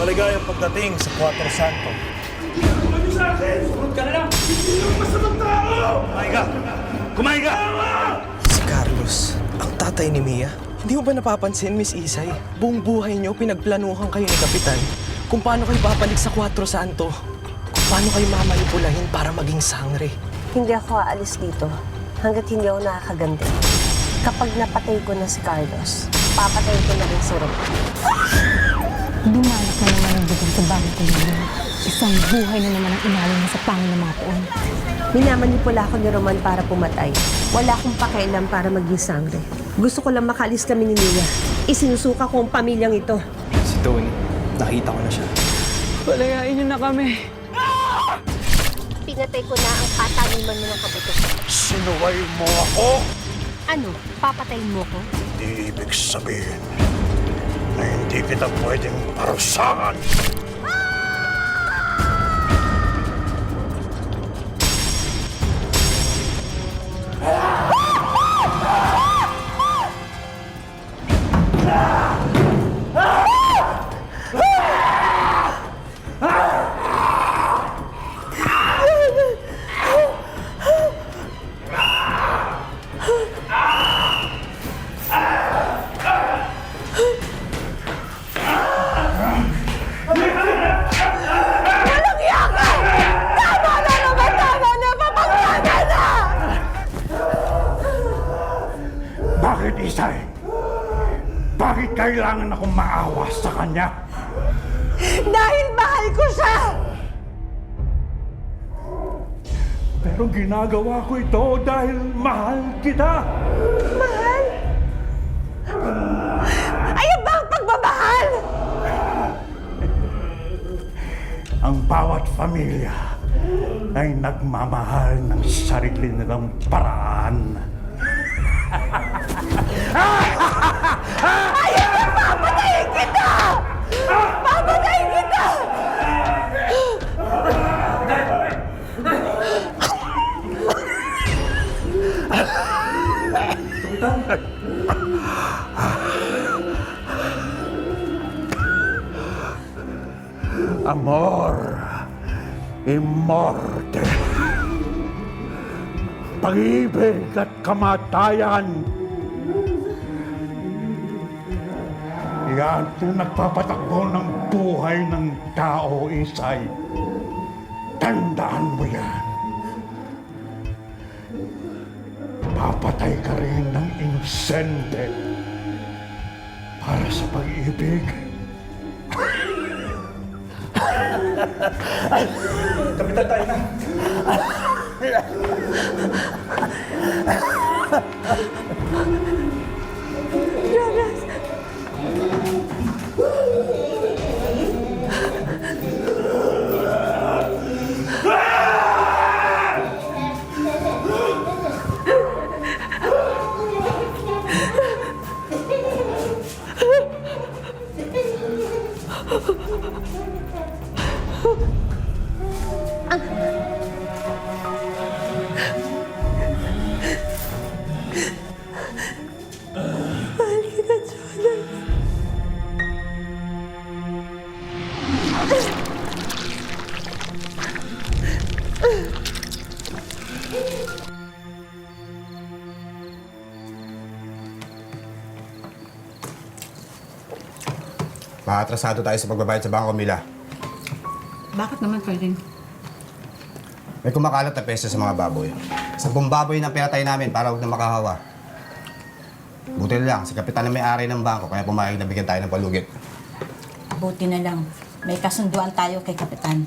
Maligayang pagdating sa Cuatro Santo. Ano sa akin? Sunod ka na lang! Hindi lang masamang tao! Kumain ka! Kumain ka! Si Carlos, ang tatay ni Mia. Hindi mo ba napapansin, Miss Isay? Buong buhay niyo pinagplanuhan kayo ni Kapitan kung paano kayo babalik sa Cuatro Santo. Kung paano kayo mamanipulahin para maging sangre. Hindi ako aalis dito hanggat hindi ako nakakaganti. Kapag napatay ko na si Carlos, papatayin ko na rin si Roman. Dumanak na naman ang dugo sa bahay ko ngayon. Isang buhay na naman ang inalay niya sa pangin ng mga poon. Minamanipula ako ni Roman para pumatay. Wala akong pakialam para maging sangre. Gusto ko lang makaalis kami ni Mia. Isinusuka ko ang pamilyang ito. Si Tony, nakita ko na siya. Palayain niyo na kami. Pinatay ko na ang kataniman mo ng kabuto. Sinuway mo ako? Ano? Papatayin mo ko? Di ibig sabihin na hindi kita pwedeng parusahan. Bakit, Isay? Bakit kailangan akong maawa sa kanya? Dahil mahal ko siya! Pero ginagawa ko ito dahil mahal kita. Mahal? Ayan ba ang pagmamahal? Ang bawat pamilya ay nagmamahal ng sarili nilang paraan. Ayan na! Papatayin kita! Papatayin kita! Amor, immorte. Pag-ibig at kamatayan. Yan ang nagpapatakbo ng buhay ng tao, Isay. Tandaan mo yan. Papatay ka rin ng inosente para sa pag-ibig. Kapitan, tayo na. Maatrasado tayo sa pagbabayad sa bangko, Mila. Bakit naman, Ferdin? May kumakalat na pesa sa mga baboy. 10 baboy na pinatay namin para huwag na makahawa. Buti na lang, si Kapitan na may-ari ng bangko, kaya pumayag na bigyan tayo ng palugit. Buti na lang. May kasunduan tayo kay Kapitan.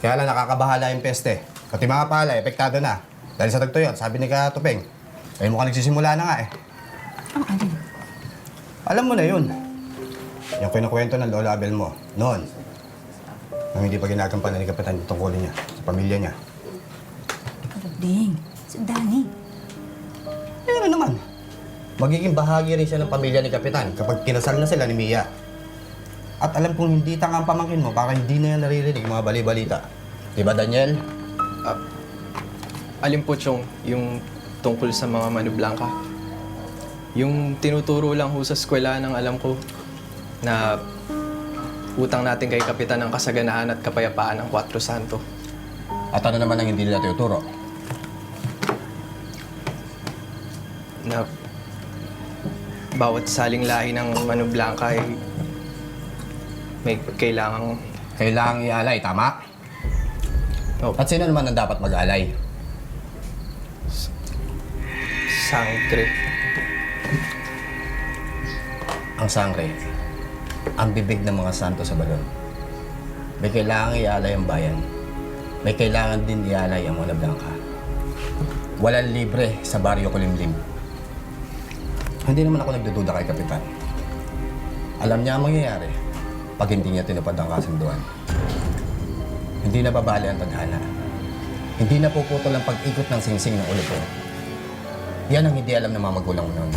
Kaya lang nakakabahala yung peste. Pati mga palay, epektado na. Dahil sa tagtuyot, sabi ni Katupeng. Eh mukhang nagsisimula na nga eh. Ang alin? Alam mo na yun. Yung kinukwento ng Lola Abel mo, noon. Nang hindi pa ginagampanan ni Kapitan yung tungkulin niya, sa pamilya niya. Ding, si Danny. Eh ano naman? Magiging bahagi rin siya ng pamilya ni Kapitan kapag kinasal na sila ni Mia. At alam kong hindi tanga ang pamangkin mo, baka hindi na yan naririnig yung mga bali-balita. Diba, Daniel? Alin po, Chong, yung tungkol sa mga Mano Blanca? Yung tinuturo lang ho sa eskwela ng alam ko na utang natin kay Kapitan ng kasaganaan at kapayapaan ng Cuatro Santo. At ano naman ang hindi nila tinuturo? Na bawat saling lahi ng Mano Blanca ay may kailangang... Kailangang ialay, tama? Oh, At sino naman ang dapat mag-alay? sangre. Ang sangre, ang bibig ng mga santo sa balon. May kailangang ialay ang bayan. May kailangan din ialay ang Mano Blanca. Walang libre sa baryo Kulimlim. Hindi naman ako nagdududa kay Kapitan. Alam niya ang mangyayari pag hindi niya tinupad ang kasunduan. Hindi na babali ang tadhana. Hindi na puputol ang pag-ikot ng singsing ng ulo. Yan ang hindi alam ng mga magulang noon.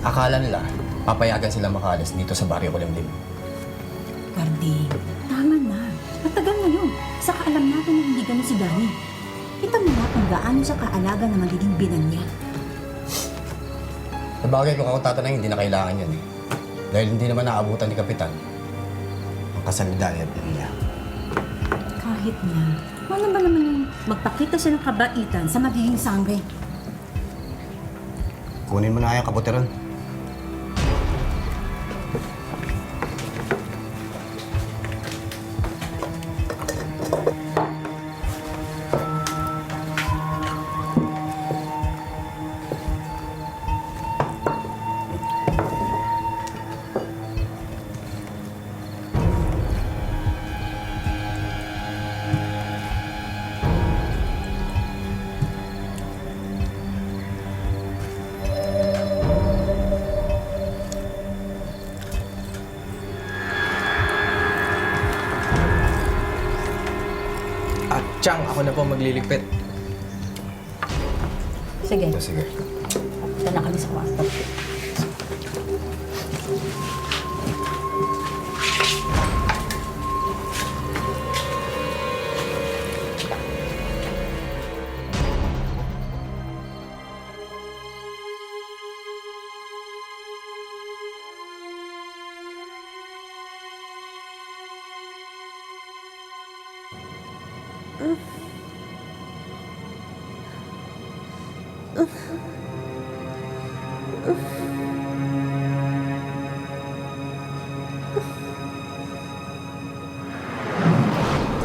Akala nila, papayagan sila makaalis dito sa baryo Kulimlim. Gardi, tama na. Matagal na yun. Saka alam natin na hindi ganun si Danny. Kita mo nga kung gaano siya kaalaga na magiging binan niya. Sa bagay kung ako tatanay, hindi na kailangan yan eh. Dahil hindi naman naabutan ni Kapitan ang kasal ni Danny at niya. Kahit na, wala ba naman yung magpakita siya ng kabaitan sa magiging sangre? Kunin mo na yung kabutiran. At Chang, ako na po magliligpit. Sige, Sige. ito na kami sa kwarto.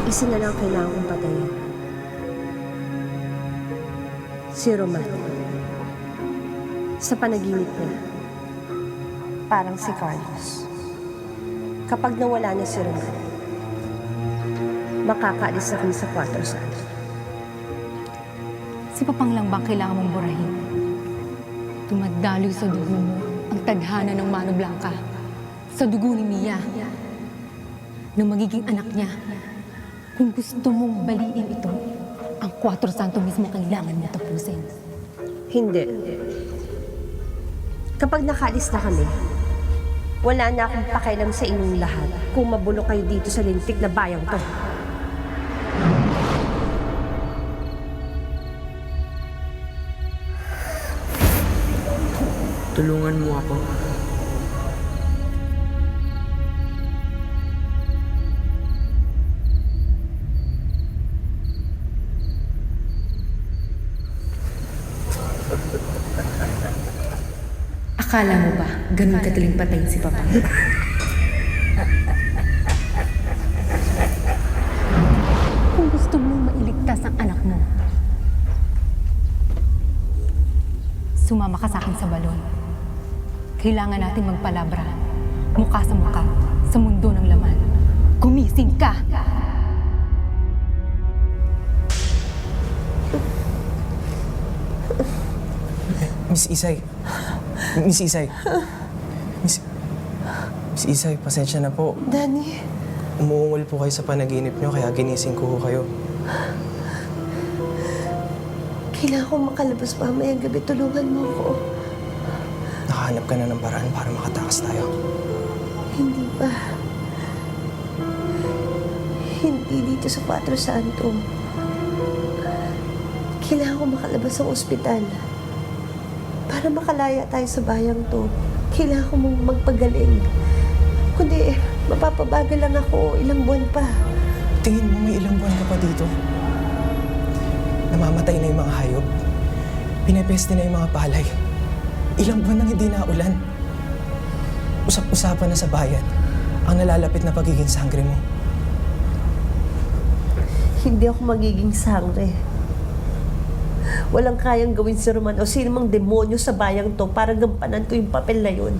Isa na lang kailangan kong patayin. Si Roman. Sa panaginip niya, parang si Carlos. Kapag nawala na si Roman, makakaalis na kami sa Cuatro Santo. Si Papang lang ba kailangan mong burahin? Dumadaloy sa dugo mo ang tadhana ng Mano Blanca. Sa dugo ni Mia. Na magiging anak niya. Kung gusto mong baliin ito, ang Cuatro Santo mismo kailangan mo tapusin. Hindi. Kapag nakaalis na kami, wala na akong pakialam sa inyong lahat kung mabulok kayo dito sa lintik na bayang to. Tulungan mo ako. Akala mo ba ganun kadaling patayin si Papa? Kung gusto mong mailigtas ang anak mo, sumama ka sa akin sa balon. Kailangan natin magpalabra, mukha sa mukha, sa mundo ng laman. Gumising ka! Miss Isay. Miss Isay. Miss Isay, pasensya na po. Danny, Umuungol po kayo sa panaginip nyo, kaya ginising ko kayo. kailangan kong makalabas mamayang gabi. Tulungan mo ako. Nakahanap ka na ng paraan para makatakas tayo. Hindi pa. Hindi dito sa Cuatro Santo. Kailangan ko makalabas ng ospital. Para makalaya tayo sa bayang to. Kailangan ko mong magpagaling. Kundi, Mapapabagal lang ako, ilang buwan pa. Tingin mo may ilang buwan ka pa dito? Namamatay na yung mga hayop. Pinepeste na yung mga palay. Ilang buwan nang hindi naulan. Usap-usapan na sa bayan ang nalalapit na pagiging sangre mo. Hindi ako magiging sangre. Walang kayang gawin si Roman o sino mang demonyo sa bayang to para gampanan ko yung papel na yun.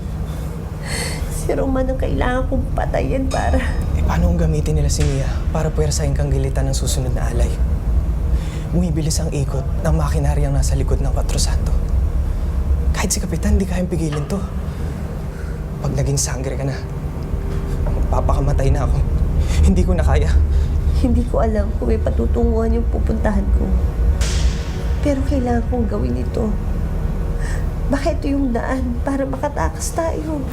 Si Roman ang kailangan kong patayin para... Paano kung gamitin nila si Mia para puwersahin kang gilitan ng susunod na alay? Bumibilis ang ikot ng makinaryang nasa likod ng Quatro Santo. Kahit si Kapitan, di kayang pigilin to. Pag naging sangre ka na, magpapakamatay na ako. Hindi ko na kaya. Hindi ko alam kung may patutunguhan yung pupuntahan ko. Pero kailangan kong gawin ito. Baka ito yung daan para makatakas tayo.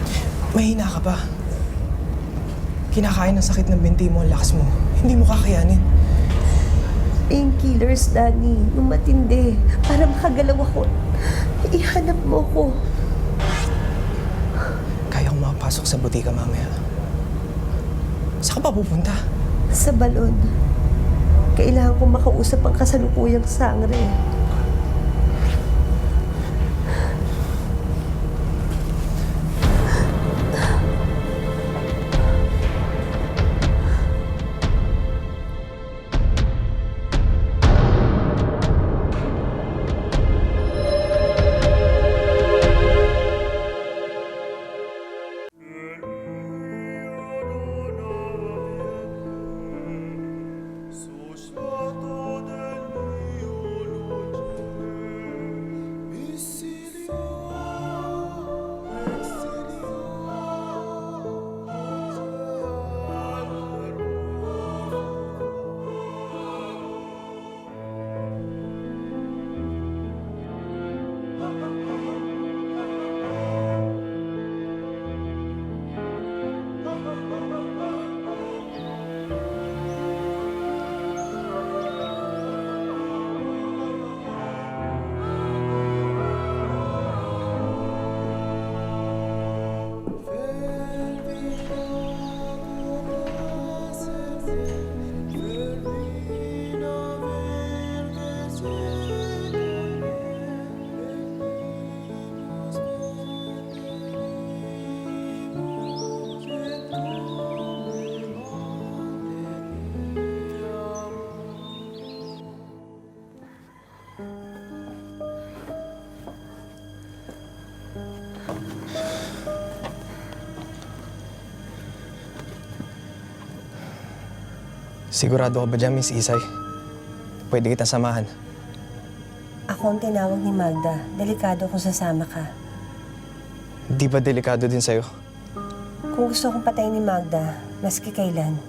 Mahina ka pa. Kinakain ng sakit ng binti mo ang lakas mo. Hindi mo kakayanin. Painkillers, Danny. Yung matindi. Para makagalaw ako. Ihanap mo ko. Kaya kong makapasok sa butika mamaya. Saan ka pa pupunta? Sa balon. Kailangan kong makausap ang kasalukuyang sangre. Sigurado ka ba dyan, Miss Isay? Pwede kita samahan. Ako ang tinawag ni Magda. Delikado kung sasama ka. Di ba delikado din sa'yo? Kung gusto kong patayin ni Magda, maski kailan,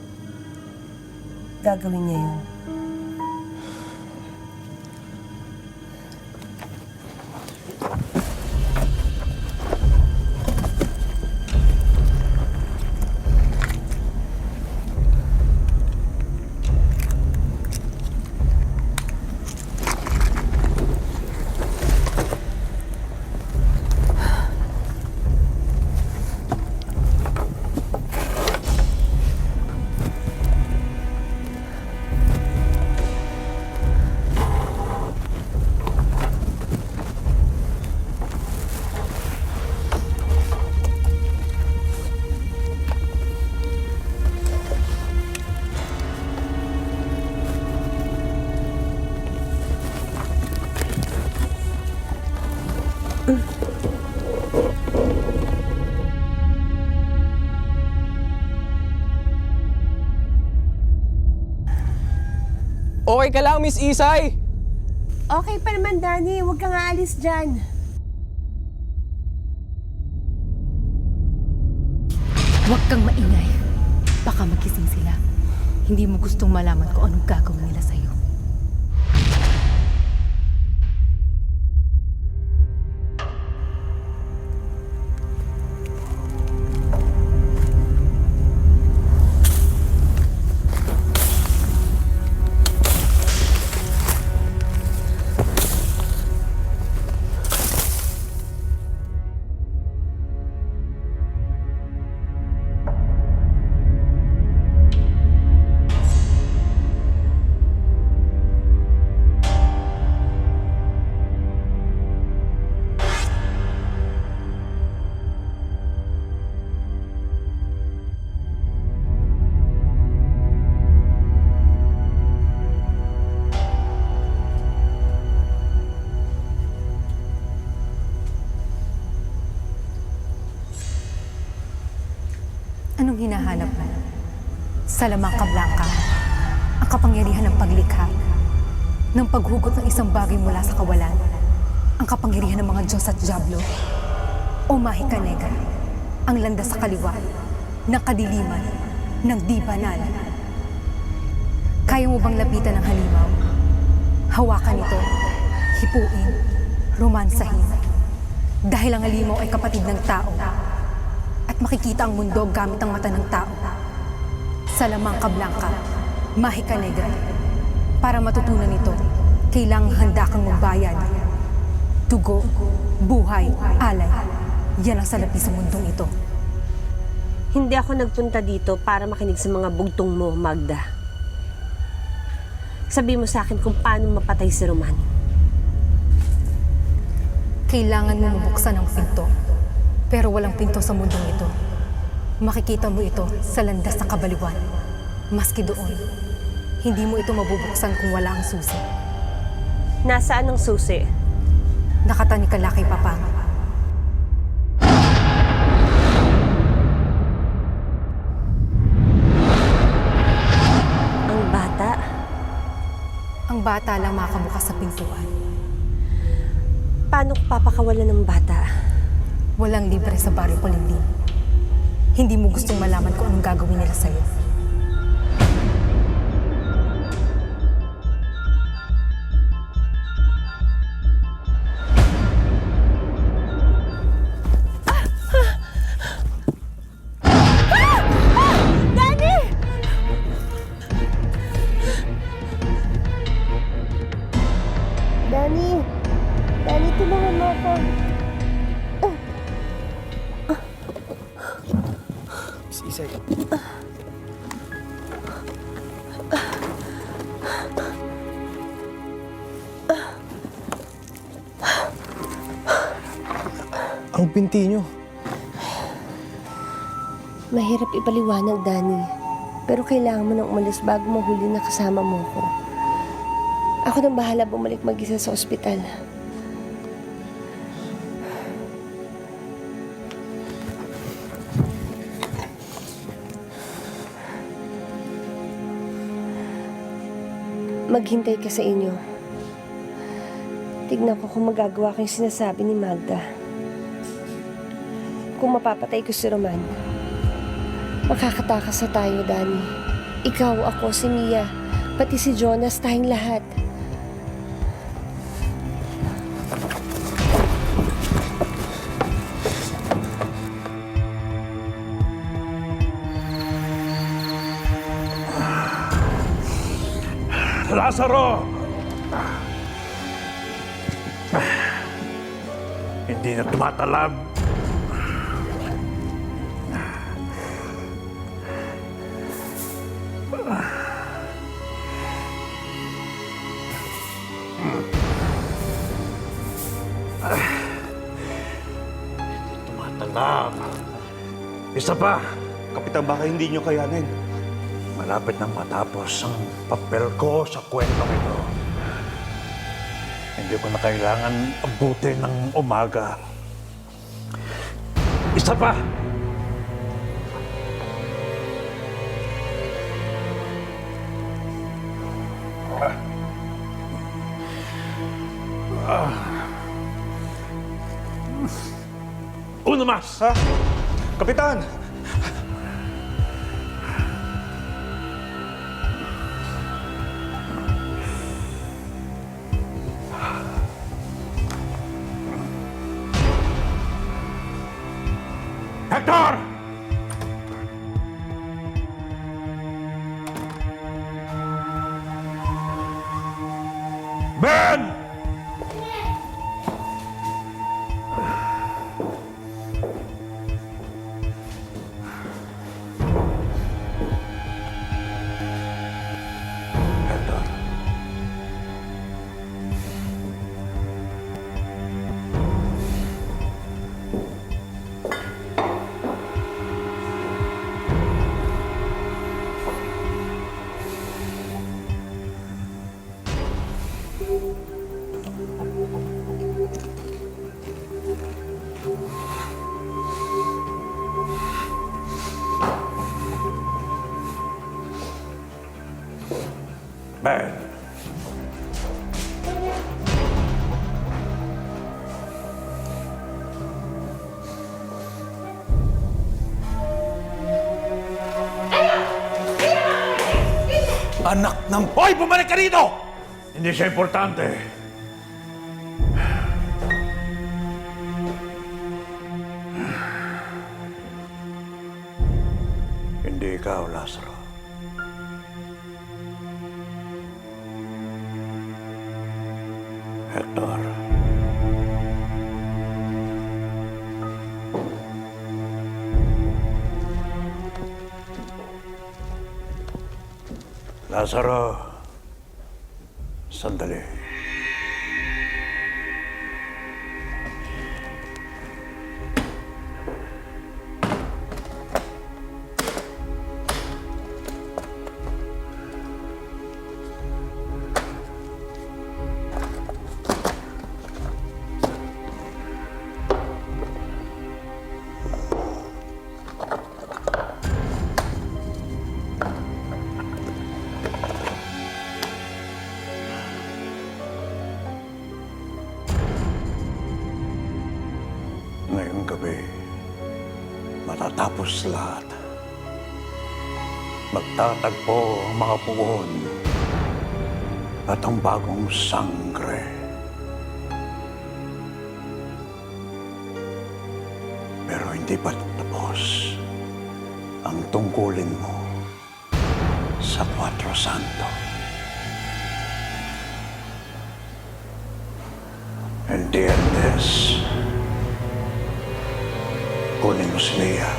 gagawin niya yun. Okay ka lang, Miss Isay! Okay pa naman, Danny. Huwag kang aalis dyan. Huwag kang maingay. Baka magising sila. Hindi mo gustong malaman kung anong gagawin nila sa'yo. Anong hinahanap mo? Salamanca Blanca, ang kapangyarihan ng paglikha, ng paghugot ng isang bagay mula sa kawalan, ang kapangyarihan ng mga Diyos at Diablo, o Mahika Negra, ang landas sa kaliwa, ng kadiliman, ng di banal. Kaya mo bang lapitan ng halimaw? Hawakan ito, hipuin, romansahin. Dahil ang halimaw ay kapatid ng tao at makikita ang mundo gamit ang mata ng tao. Salamanca Blanca, Mahika Negra. Para matutunan ito, kailangang handa kang magbayad. Dugo, buhay, alay. Yan ang salapi sa mundong ito. Hindi ako nagpunta dito para makinig sa mga bugtong mo, Magda. Sabi mo sa akin kung paano mapatay si Roman. Kailangan mo mabuksan ang pinto. Pero walang pinto sa mundong ito. Makikita mo ito sa landas ng kabaliwan. Maski doon, hindi mo ito mabubuksan kung wala ang susi. Nasaan ang susi? Nakatanik ka kay Papang. Ang bata? Ang bata lang makabukas sa pintuan. Paano ko papakawalan ng bata? Walang libre sa baryo Palimlim. Hindi mo gustong malaman kung anong gagawin nila sa'yo. Danny! Danny, tulungan mo ako. Miss Isay. Ang binti niyo. Mahirap ipaliwanag, Danny. Pero kailangan mo nang umalis bago mahuli na kasama mo ko. Ako nang bahala bumalik mag-isa sa ospital. Maghintay ka sa inyo. Tignan ko kung magagawa ko yung sinasabi ni Magda. Kung mapapatay ko si Roman, makakatakas na tayo, Danny. Ikaw, ako, si Mia, pati si Jonas, tayong lahat. Lazaro! Hindi na tumatalab. Tumatalab. Isa pa. Kapitan, baka hindi niyo kayanin. Malapit nang matapos ang papel ko sa kwentong ito. Hindi ko na kailangan abutin ng umaga. Isa pa! Uno mas! Ha? Kapitan! Hector! Ben! Hector. Ben. Anak ng... Hoy! Bumalik ka dito! Hindi siya importante. Hindi ikaw, Lazaro. Hector. Lazaro, sandali. Ngayong gabi, matatapos lahat. Magtatagpo ang mga puon at ang bagong sangre. Pero hindi pa tapos ang tungkulin mo sa Cuatro Santo. ¿Entiendes? Kunin mo si Mia.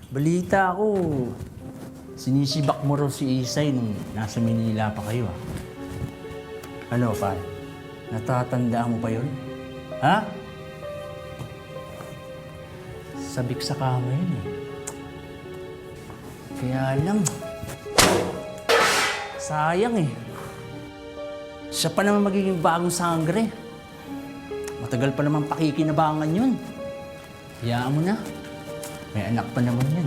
Balita ako, sinisibak mo raw si Isay nung nasa Manila pa kayo, ah. Ano, pa? Natatandaan mo pa yun? Ha? Sabik sa kama yun, eh. Kaya lang, sayang, eh. Siya pa naman magiging bagong sangre. Matagal pa naman pakikinabangan yun. Hayaan mo na. May anak pa naman yan.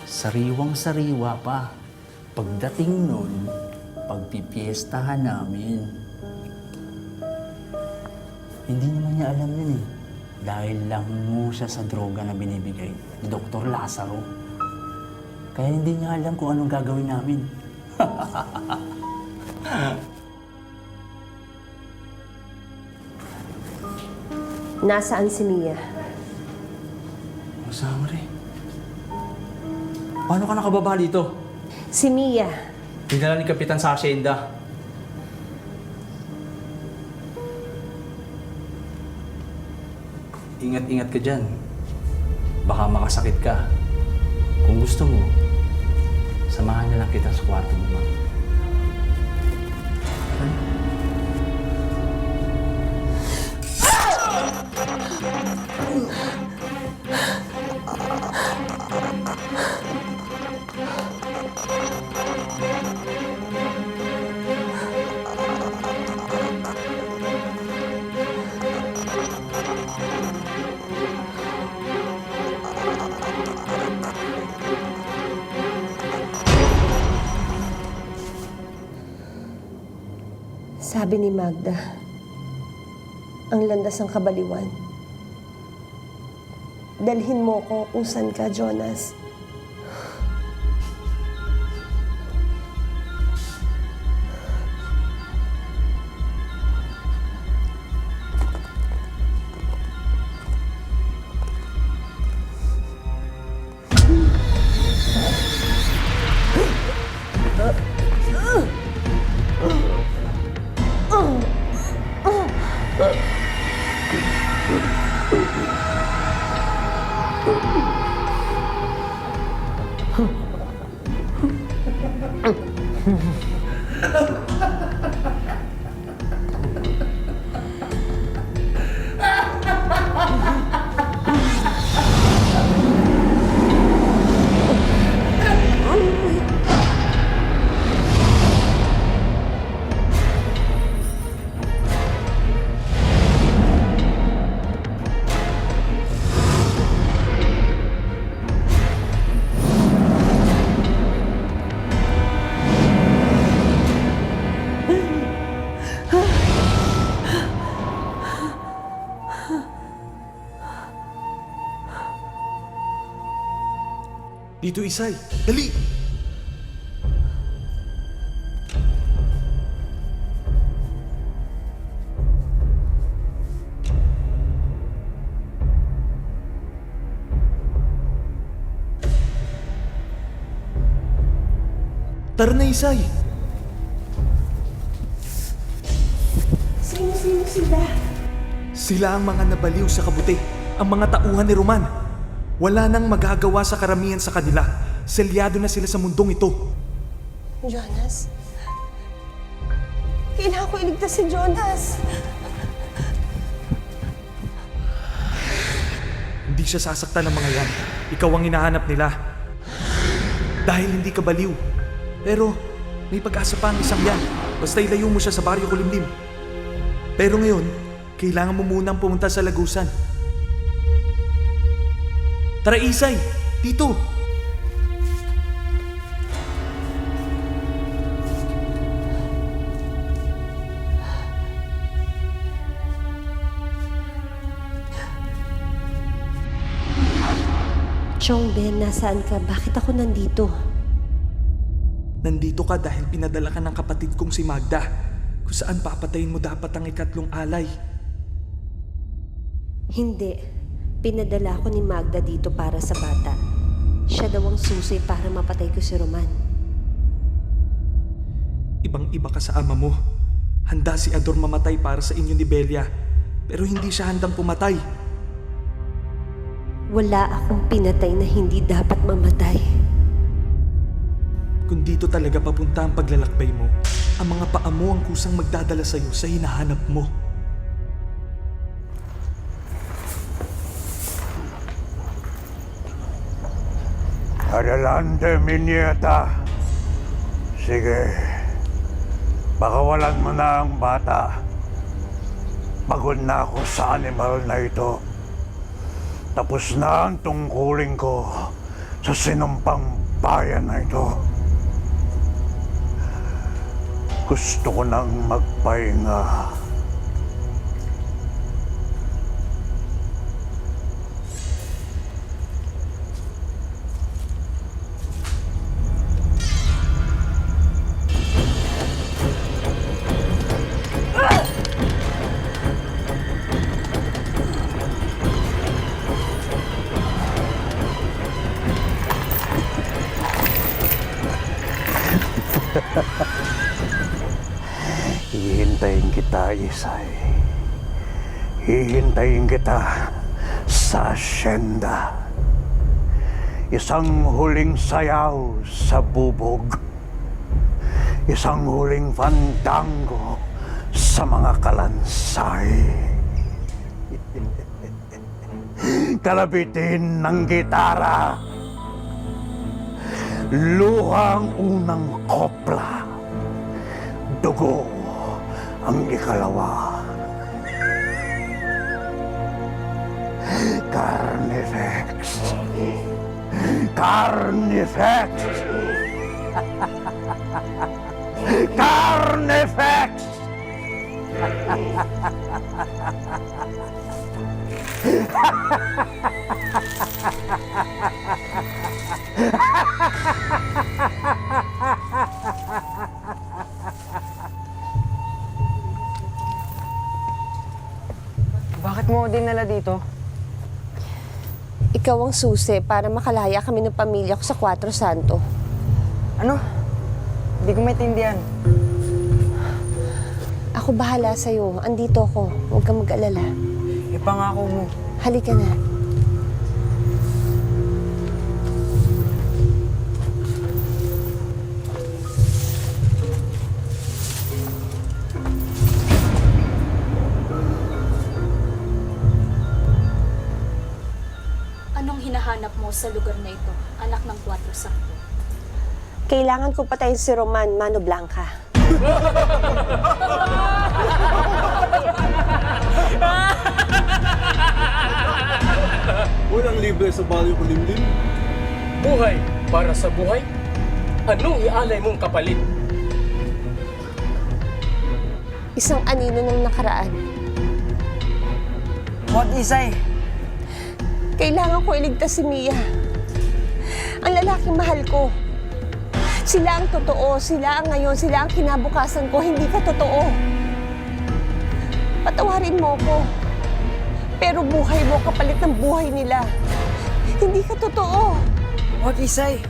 Sariwang-sariwa pa. Pagdating nun, pagpipiestahan namin. Hindi naman niya alam yun, eh. Dahil lang mo siya sa droga na binibigay ni Dr. Lazaro. Kaya hindi niya alam kung anong gagawin namin. Nasaan si Mia? Sangre. Paano ka nakababa dito? Si Mia. Dinala ni Kapitan sa asyenda. Ingat-ingat ka dyan. Baka makasakit ka. Kung gusto mo, samahan na lang kita sa kwarto mo, ma. Sabi ni Magda, ang landas ng kabaliwan. Dalhin mo ko kung saan ka, Jonas. Dito, Isay. Dali! Tara na, Isay! Sino sila? Sila ang mga nabaliw sa kabuti, ang mga tauhan ni Roman. Wala nang magagawa sa karamihan sa kanila. Selyado na sila sa mundong ito. Jonas? Kailangan ko iligtas si Jonas. Hindi siya sasaktan ng mga yan. Ikaw ang hinahanap nila. Dahil hindi ka baliw. Pero may pag-asa pa ang isang yan. Basta ilayo mo siya sa baryo Kulimlim. Pero ngayon, kailangan mo munang pumunta sa Lagusan. Tara, Isay! Dito! Chongben, nasaan ka? Bakit ako nandito? Nandito ka dahil pinadala ka ng kapatid kong si Magda, kung saan papatayin mo dapat ang ikatlong alay. Hindi. Pinadala ako ni Magda dito para sa bata. Siya daw ang susi para mapatay ko si Roman. Ibang-iba ka sa ama mo. Handa si Ador mamatay para sa inyo ni Belia, pero hindi siya handang pumatay. Wala akong pinatay na hindi dapat mamatay. Kung dito talaga papunta ang paglalakbay mo, ang mga paa mo ang kusang magdadala sa'yo sa hinahanap mo. Adelante, mi nieta. Sige. Pakawalan mo na ang bata. Pagod na ako sa animal na ito. Tapos na ang tungkulin ko sa sinumpang bayan na ito. Gusto ko nang magpahinga. Hihintayin kita, Isay. Hihintayin kita sa asyenda. Isang huling sayaw sa bubog. Isang huling fandango sa mga kalansay. Kalabitin ng gitara. Luhang unang kopla. Dugo ang ikalawa. Carnifex. Carnifex. Carnifex. Bakit mo dinala dito? Ikaw ang susi para makalaya kami ng pamilya ko sa Cuatro Santo. Ano? Hindi ko maintindihan. Ako bahala sa'yo. Andito ako. Huwag kang mag-alala. Ipangako mo. Halika na. Anong hinahanap mo sa lugar na ito, anak ng Cuatro Santo? Kailangan ko patayin si Roman, Mano Blanca. Walang libre sa baryo Kulimlim. Buhay para sa buhay? Anong ialay mong kapalit? Isang anino ng nakaraan. What, Isay? Kailangan ko iligtas si Mia. Ang lalaki lalaking mahal ko. Sila ang totoo, sila ang ngayon, sila ang kinabukasan ko, hindi ka totoo. Patawarin mo ko. Pero buhay mo kapalit ng buhay nila. Hindi ka totoo. Huwag, Isay.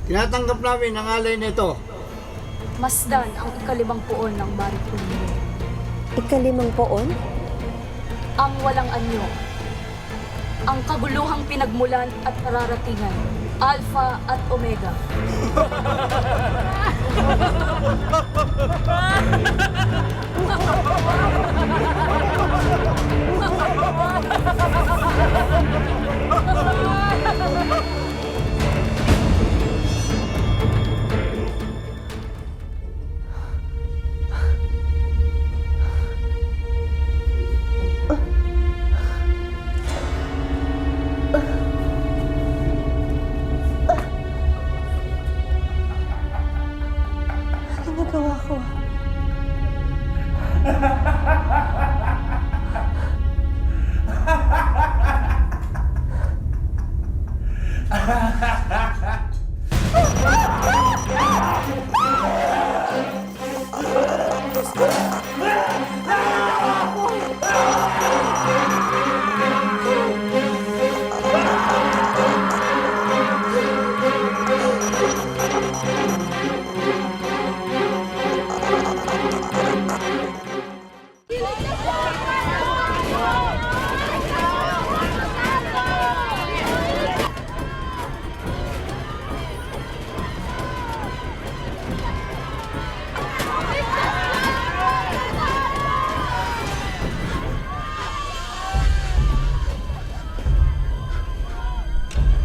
Tinatanggap namin ang alay nito. Masdan ang ikalimang puon ng Barikulo. Ikalimang poon? Ang walang anyo. Ang kaguluhang pinagmulan at nararatingan. Alpha at Omega. Ano nagawa ko?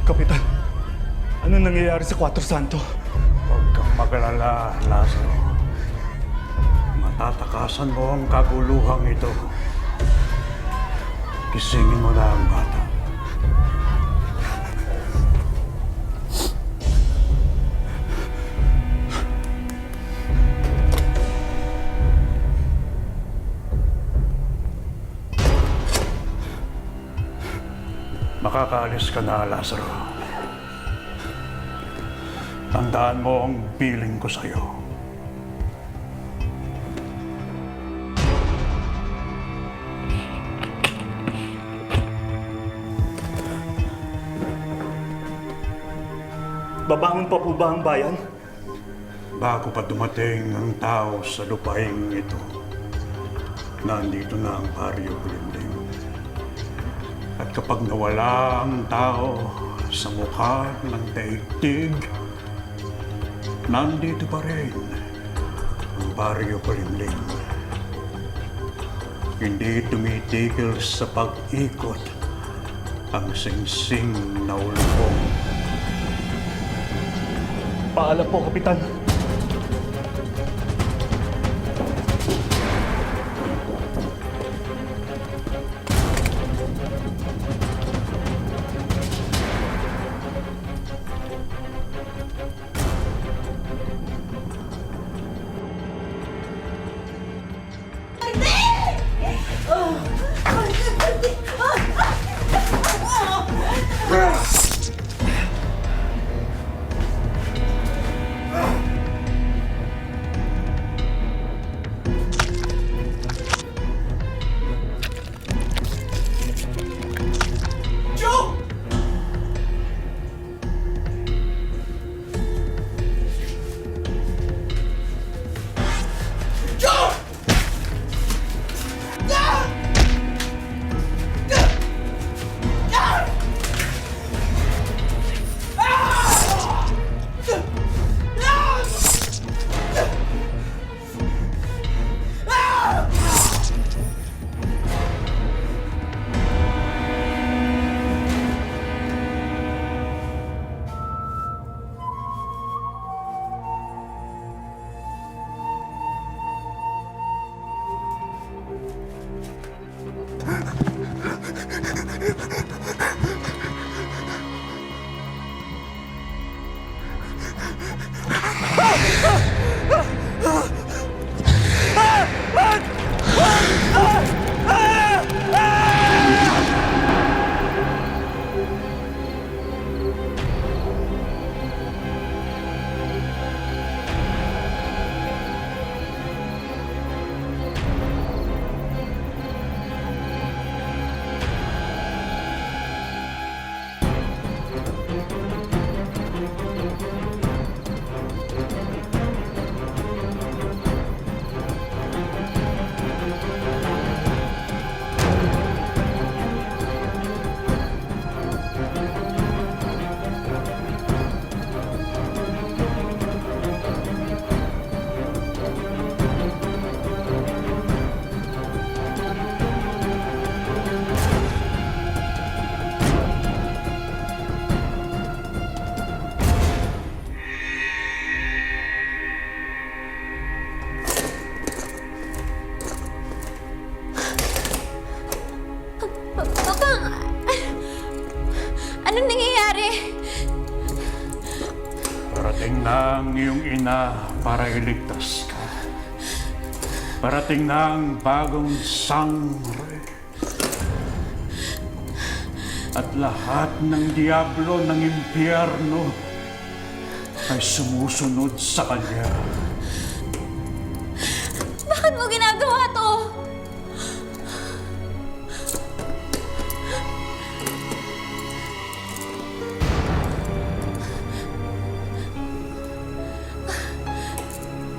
Kapitan, ano nangyayari sa Cuatro Santo? Huwag kang magalala, Lazaro. Matatakasan mo ang kaguluhang ito. Gisingin mo na ang bata. Makakaalis ka na, Lazaro. Tandaan mo ang piling ko sa'yo. Babangon pa po ba ang bayan? Bago pa dumating ang tao sa lupaing ito, nandito na ang Baryo Kulimlim. At kapag nawala ang tao sa mukha ng daigdig, nandito pa rin ang Baryo Kulimlim. Hindi tumitigil sa pag-ikot ang singsing na ulong. Paalam po, Kapitan. Papang! Anong nangyayari? Parating na ang iyong ina para iligtas ka. Parating na ang bagong sangre. At lahat ng diablo ng impyerno ay sumusunod sa kanya. Bakit mo ginagawa to?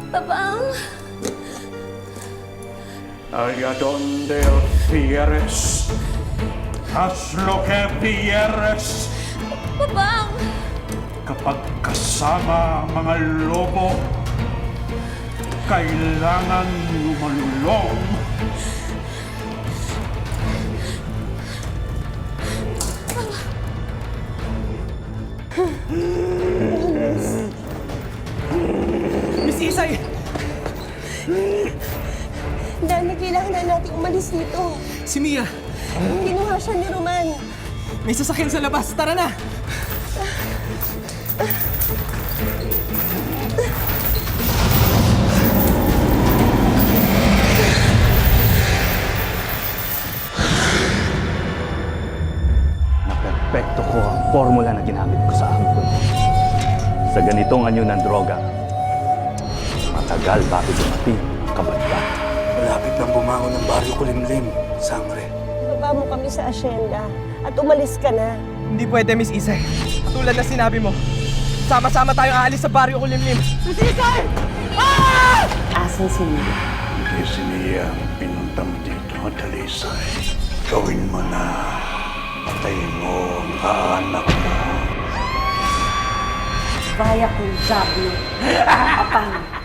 Papang! Allá donde fieres, haz lo que fieres. Papang! Kapag kasama ang mga lobo, kailangan lumalulong. Miss Isay! Dani, kailangan na natin umalis dito. Si Mia! Kinuha siya ni Roman. May sasakyan sa labas. Tara na! Naperpekto ko ang formula na ginamit ko sa angkon. Sa ganitong anyo ng droga, matagal bago dumating ang kabalbat. Malapit nang bumangon ng baryo kulimlim, Sangre. Baba mo kami sa asyenda at umalis ka na. Hindi pwede, Miss Isay. Tulad na sinabi mo, sama-sama tayong aalis sa baryo kulimlim. Miss Isay! Ah! Asan si Mia? Hindi si Mia ang pinuntang dito, Dalisay. Gawin mo na. Patayin mo ang anak mo. Vaya con diablo. Apang.